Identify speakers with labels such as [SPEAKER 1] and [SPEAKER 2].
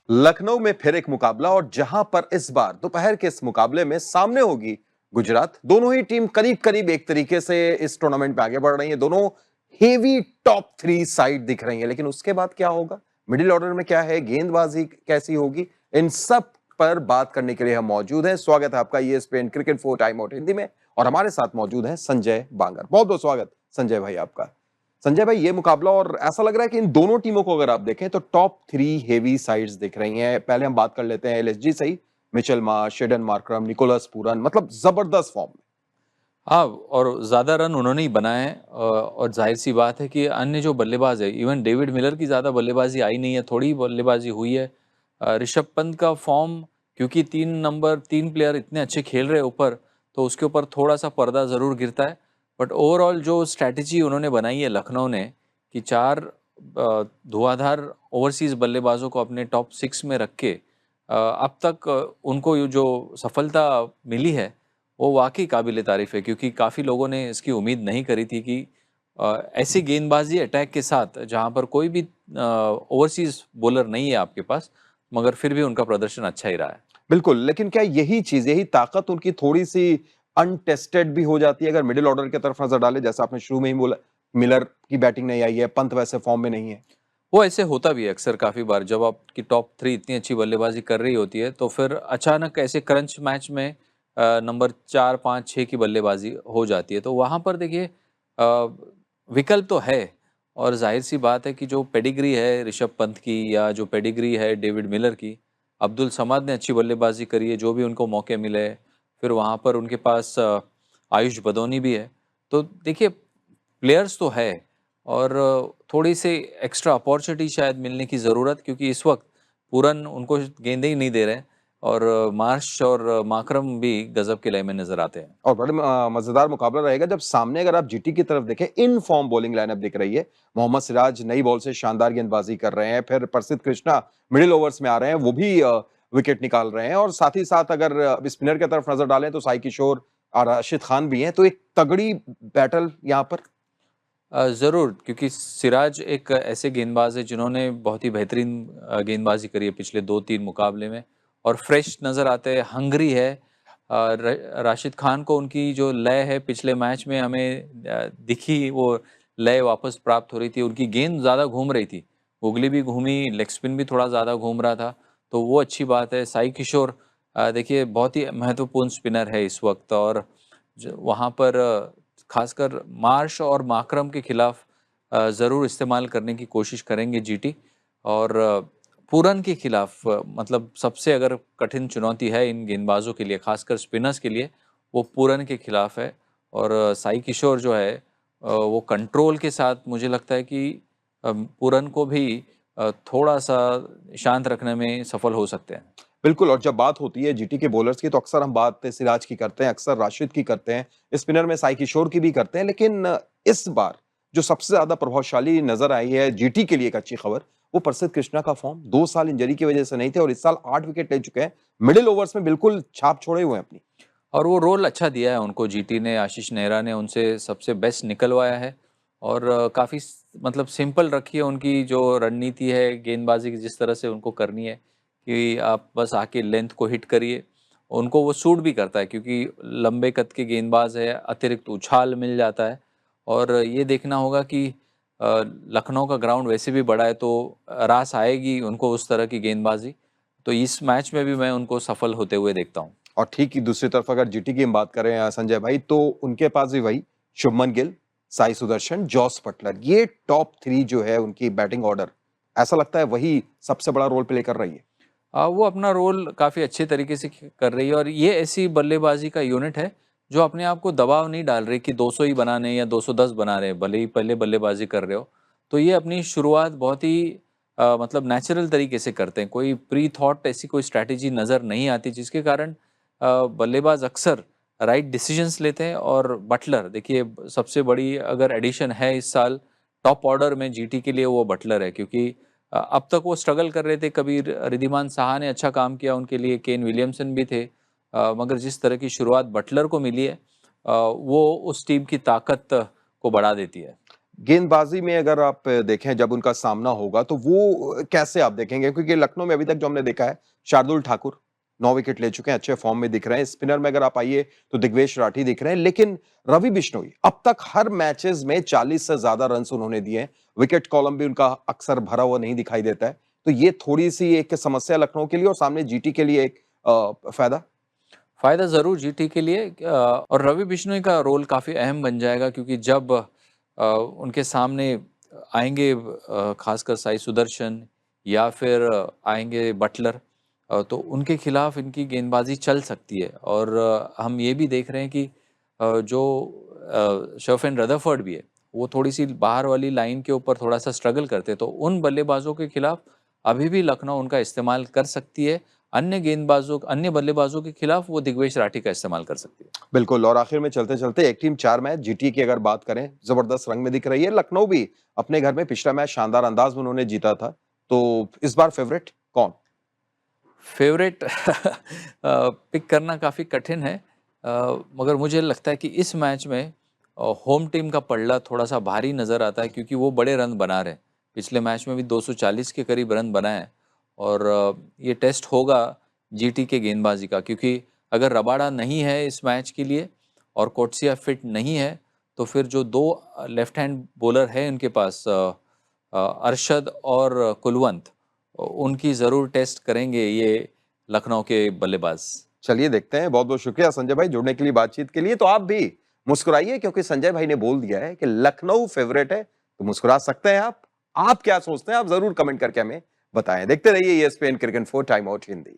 [SPEAKER 1] लखनऊ में फिर एक मुकाबला और जहां पर इस बार दोपहर के इस मुकाबले में सामने होगी गुजरात। दोनों ही टीम करीब करीब एक तरीके से इस टूर्नामेंट में आगे बढ़ रही है। दोनों हेवी टॉप 3 साइड दिख रही है, लेकिन उसके बाद क्या होगा, मिडिल ऑर्डर में क्या है, गेंदबाजी कैसी होगी, इन सब पर बात करने के लिए हम मौजूद हैं। स्वागत है आपका ESPN cricket 4 time out Hindi में, और हमारे साथ मौजूद हैं संजय बांगर। बहुत बहुत स्वागत संजय भाई आपका। संजय भाई, ये मुकाबला और ऐसा लग रहा है कि इन दोनों टीमों को अगर आप देखें तो टॉप 3 हेवी साइड्स दिख रही हैं। पहले हम बात कर लेते हैं LSG से ही। Mitchell Marsh, Aiden Markram, Nicholas Pooran, मतलब जबरदस्त फॉर्म में।
[SPEAKER 2] हाँ, और ज़्यादा रन उन्होंने ही बनाए हैं और जाहिर सी बात है कि अन्य जो बल्लेबाज है, इवन डेविड मिलर की ज़्यादा बल्लेबाजी आई नहीं है, थोड़ी बल्लेबाजी हुई है। ऋषभ पंत का फॉर्म, क्योंकि 3 प्लेयर इतने अच्छे खेल रहे हैं ऊपर, तो उसके ऊपर थोड़ा सा पर्दा ज़रूर गिरता है। बट ओवरऑल जो स्ट्रैटेजी उन्होंने बनाई है लखनऊ ने, कि 4 धुआंधार ओवरसीज़ बल्लेबाजों को अपने टॉप 6 में रख के अब तक उनको ये जो सफलता मिली है वो वाकई काबिल तारीफ़ है, क्योंकि काफ़ी लोगों ने इसकी उम्मीद नहीं करी थी कि ऐसी गेंदबाजी अटैक के साथ जहां पर कोई भी ओवरसीज़ बॉलर नहीं है आपके पास, मगर फिर भी उनका प्रदर्शन अच्छा ही रहा है।
[SPEAKER 1] बिल्कुल, लेकिन क्या यही चीज, यही ताकत उनकी थोड़ी सी अनटेस्टेड भी हो जाती है अगर मिडिल ऑर्डर की तरफ नजर डाले? जैसा आपने शुरू में ही बोला, मिलर की बैटिंग नहीं आई है, पंत वैसे फॉर्म में नहीं है।
[SPEAKER 2] वो ऐसे होता भी है अक्सर, काफ़ी बार जब आपकी टॉप 3 इतनी अच्छी बल्लेबाजी कर रही होती है तो फिर अचानक ऐसे क्रंच मैच में नंबर 4, 5, 6 की बल्लेबाजी हो जाती है, तो वहाँ पर देखिए विकल्प तो है। और जाहिर सी बात है कि जो पेडिग्री है ऋषभ पंत की, या जो पेडिग्री है डेविड मिलर की, अब्दुल समाद ने अच्छी बल्लेबाजी करी है, जो भी उनको मौके मिले। फिर वहाँ पर उनके पास आयुष बदौनी भी है। तो देखिए, प्लेयर्स तो है, और थोड़ी सी एक्स्ट्रा अपॉर्चुनिटी शायद मिलने की ज़रूरत, क्योंकि इस वक्त पूरन उनको गेंदें ही नहीं दे रहे हैं, और मार्श और माकरम भी गजब के लय में नजर आते हैं।
[SPEAKER 1] और बड़े मजेदार मुकाबला रहेगा जब सामने अगर आप जीटी की तरफ देखें, इन फॉर्म बॉलिंग लाइनअप दिख रही है। मोहम्मद सिराज नई बॉल से शानदार गेंदबाजी कर रहे हैं, फिर प्रसिद्ध कृष्णा मिडिल ओवर्स में आ रहे हैं, वो भी विकेट निकाल रहे हैं, और साथ ही साथ अगर स्पिनर की तरफ नजर डालें तो साई किशोर और राशिद खान भी हैं। तो एक तगड़ी बैटल यहाँ पर।
[SPEAKER 2] ज़रूर, क्योंकि सिराज एक ऐसे गेंदबाज है जिन्होंने बहुत ही बेहतरीन गेंदबाजी करी है पिछले 2-3 मुकाबले में, और फ्रेश नज़र आते हैं, हंगरी है। राशिद खान को उनकी जो लय है पिछले मैच में हमें दिखी, वो लय वापस प्राप्त हो रही थी, उनकी गेंद ज़्यादा घूम रही थी, गुगली भी घूमी, लेग स्पिन भी थोड़ा ज़्यादा घूम रहा था, तो वो अच्छी बात है। साई किशोर देखिए बहुत ही महत्वपूर्ण स्पिनर है इस वक्त, और वहाँ पर खासकर मार्श और माकरम के खिलाफ ज़रूर इस्तेमाल करने की कोशिश करेंगे जीटी। और पूरन के खिलाफ मतलब सबसे अगर कठिन चुनौती है इन गेंदबाजों के लिए, खासकर स्पिनर्स के लिए, वो पूरन के खिलाफ है। और साई किशोर जो है वो कंट्रोल के साथ मुझे लगता है कि पूरन को भी थोड़ा सा शांत रखने में सफल हो सकते हैं।
[SPEAKER 1] बिल्कुल, और जब बात होती है जीटी के बॉलर्स की तो अक्सर हम बात सिराज की करते हैं, अक्सर राशिद की करते हैं, स्पिनर में साई किशोर की भी करते हैं, लेकिन इस बार जो सबसे ज्यादा प्रभावशाली नजर आई है जीटी के लिए एक अच्छी खबर, वो प्रसिद्ध कृष्णा का फॉर्म। 2 साल इंजरी की वजह से नहीं थे और इस साल 8 विकेट ले चुके हैं। मिडिल ओवर्स में बिल्कुल छाप छोड़े हुए हैं अपनी।
[SPEAKER 2] और वो रोल अच्छा दिया है उनको जीटी ने, आशीष नेहरा ने उनसे सबसे बेस्ट निकलवाया है। और काफ़ी मतलब सिंपल रखी है उनकी जो रणनीति है गेंदबाजी की, जिस तरह से उनको करनी है कि आप बस आके लेंथ को हिट करिए, उनको वो सूट भी करता है, क्योंकि लंबे कद के गेंदबाज है, अतिरिक्त उछाल मिल जाता है। और ये देखना होगा कि लखनऊ का ग्राउंड वैसे भी बड़ा है, तो रास आएगी उनको उस तरह की गेंदबाजी, तो इस मैच में भी मैं उनको सफल होते हुए देखता हूँ।
[SPEAKER 1] और ठीक ही दूसरी तरफ अगर जीटी की हम बात करें संजय भाई, तो उनके पास भी वही शुभमन गिल, साई सुदर्शन, जॉस बटलर, ये टॉप 3 जो है उनकी बैटिंग ऑर्डर, ऐसा लगता है वही सबसे बड़ा रोल प्ले कर रही है।
[SPEAKER 2] वो अपना रोल काफ़ी अच्छे तरीके से कर रही है, और ये ऐसी बल्लेबाजी का यूनिट है जो अपने आप को दबाव नहीं डाल रही कि 200 ही बनाने या 210 बना रहे हैं, भले ही पहले बल्लेबाजी कर रहे हो। तो ये अपनी शुरुआत बहुत ही मतलब नेचुरल तरीके से करते हैं, कोई प्री थॉट ऐसी कोई स्ट्रैटेजी नज़र नहीं आती, जिसके कारण बल्लेबाज अक्सर राइट डिसीजंस लेते हैं। और बटलर देखिए, सबसे बड़ी अगर एडिशन है इस साल टॉप ऑर्डर में जीटी के लिए, वो बटलर है, क्योंकि अब तक वो स्ट्रगल कर रहे थे। कभी रिद्धिमान साहा ने अच्छा काम किया उनके लिए, केन विलियमसन भी थे, मगर जिस तरह की शुरुआत बटलर को मिली है वो उस टीम की ताकत को बढ़ा देती है।
[SPEAKER 1] गेंदबाजी में अगर आप देखें जब उनका सामना होगा तो वो कैसे आप देखेंगे? क्योंकि लखनऊ में अभी तक जो हमने देखा है, शार्दुल ठाकुर 9 विकेट ले चुके हैं, अच्छे फॉर्म में दिख रहे हैं। स्पिनर में अगर आप आइए तो दिग्वेश राठी दिख रहे हैं, लेकिन रवि बिश्नोई अब तक हर मैचेस में 40 से ज्यादा रन्स उन्होंने दिए हैं। विकेट कॉलम भी उनका अक्सर भरा हुआ नहीं दिखाई देता है। तो ये थोड़ी-सी एक समस्या लखनऊ के लिए और सामने जीटी के लिए एक फायदा?
[SPEAKER 2] फ़ायदा ज़रूर जीटी के लिए और रवि बिश्नोई का रोल काफ़ी अहम बन जाएगा क्योंकि जब उनके सामने आएँगे ख़ासकर साई सुदर्शन या फिर आएँगे बटलर तो उनके खिलाफ इनकी गेंदबाज़ी चल सकती है और हम ये भी देख रहे हैं कि जो शर्फ़ेन रदरफोर्ड भी है, वो थोड़ी-सी बाहर वाली लाइन के ऊपर थोड़ा-सा स्ट्रगल करते हैं, तो उन बल्लेबाज़ों के खिलाफ अभी भी लखनऊ उनका इस्तेमाल कर सकती है। अन्य बल्लेबाजों के खिलाफ वो दिग्वेश राठी का इस्तेमाल कर सकती है।
[SPEAKER 1] बिल्कुल और आखिर में चलते-चलते एक टीम 4 मैच, जीटी की अगर बात करें, जबरदस्त रंग में दिख रही है। लखनऊ भी अपने घर में पिछला मैच शानदार अंदाज में उन्होंने जीता था। तो इस बार फेवरेट कौन?
[SPEAKER 2] फेवरेट पिक करना काफ़ी कठिन है मगर मुझे लगता है कि इस मैच में होम टीम का पलड़ा थोड़ा-सा भारी नज़र आता है क्योंकि वो बड़े रन बना रहे हैं। पिछले मैच में भी 240 के करीब रन बनाए हैं और ये टेस्ट होगा जीटी के गेंदबाजी का क्योंकि अगर रबाडा नहीं है इस मैच के लिए और कोटसिया फिट नहीं है, तो फिर जो 2 लेफ्ट हैंड बॉलर है उनके पास अरशद और कुलवंत उनकी ज़रूर टेस्ट करेंगे ये लखनऊ के बल्लेबाज।
[SPEAKER 1] चलिए देखते हैं। बहुत-बहुत शुक्रिया संजय भाई जुड़ने के लिए, बातचीत के लिए। तो आप भी मुस्कुराइए क्योंकि संजय भाई ने बोल दिया है कि लखनऊ फेवरेट है, तो मुस्कुरा सकते हैं आप। आप क्या सोचते हैं? आप ज़रूर कमेंट करके हमें बताएं। देखते रहिए ESPN cricket 4 time out Hindi.